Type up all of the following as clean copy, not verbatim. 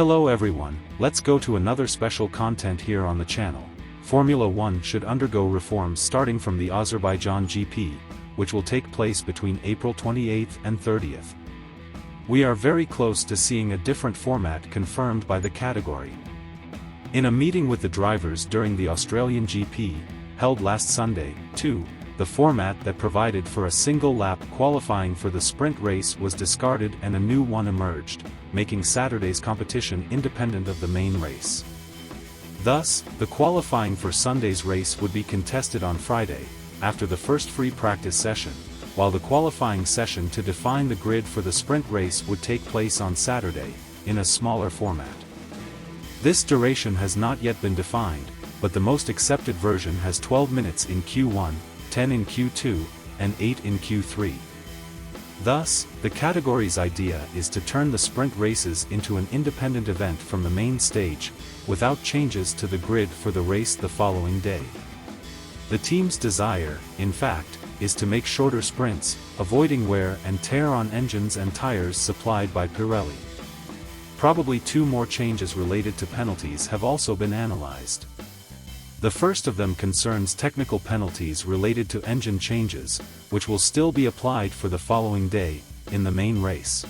Hello everyone, let's go to another special content here on the channel. Formula 1 should undergo reforms starting from the Azerbaijan GP, which will take place between April 28th and 30th. We are very close to seeing a different format confirmed by the category. In a meeting with the drivers during the Australian GP, held last Sunday, too, the format that provided for a single lap qualifying for the sprint race was discarded and a new one emerged, making Saturday's competition independent of the main race. Thus, the qualifying for Sunday's race would be contested on Friday, after the first free practice session, while the qualifying session to define the grid for the sprint race would take place on Saturday, in a smaller format. This duration has not yet been defined, but the most accepted version has 12 minutes in Q1, 10 in Q2, and 8 in Q3. Thus, the category's idea is to turn the sprint races into an independent event from the main stage, without changes to the grid for the race the following day. The team's desire, in fact, is to make shorter sprints, avoiding wear and tear on engines and tires supplied by Pirelli. Probably two more changes related to penalties have also been analyzed. The first of them concerns technical penalties related to engine changes, which will still be applied for the following day, in the main race.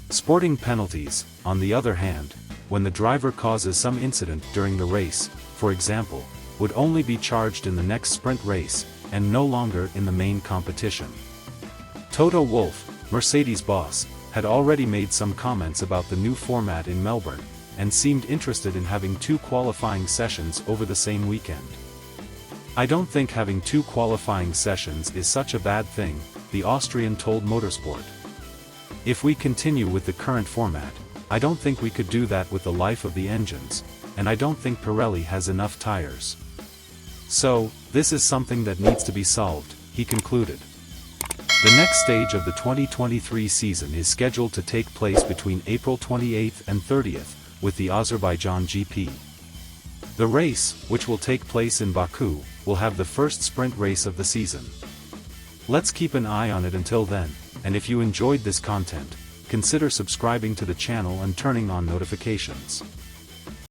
Sporting penalties, on the other hand, when the driver causes some incident during the race, for example, would only be charged in the next sprint race, and no longer in the main competition. Toto Wolff, Mercedes boss, had already made some comments about the new format in Melbourne, and seemed interested in having two qualifying sessions over the same weekend. "I don't think having two qualifying sessions is such a bad thing," the Austrian told Motorsport. "If we continue with the current format, I don't think we could do that with the life of the engines, and I don't think Pirelli has enough tires. So, this is something that needs to be solved," he concluded. The next stage of the 2023 season is scheduled to take place between April 28th and 30th, with the Azerbaijan GP. The race, which will take place in Baku, will have the first sprint race of the season. Let's keep an eye on it until then, and if you enjoyed this content, consider subscribing to the channel and turning on notifications.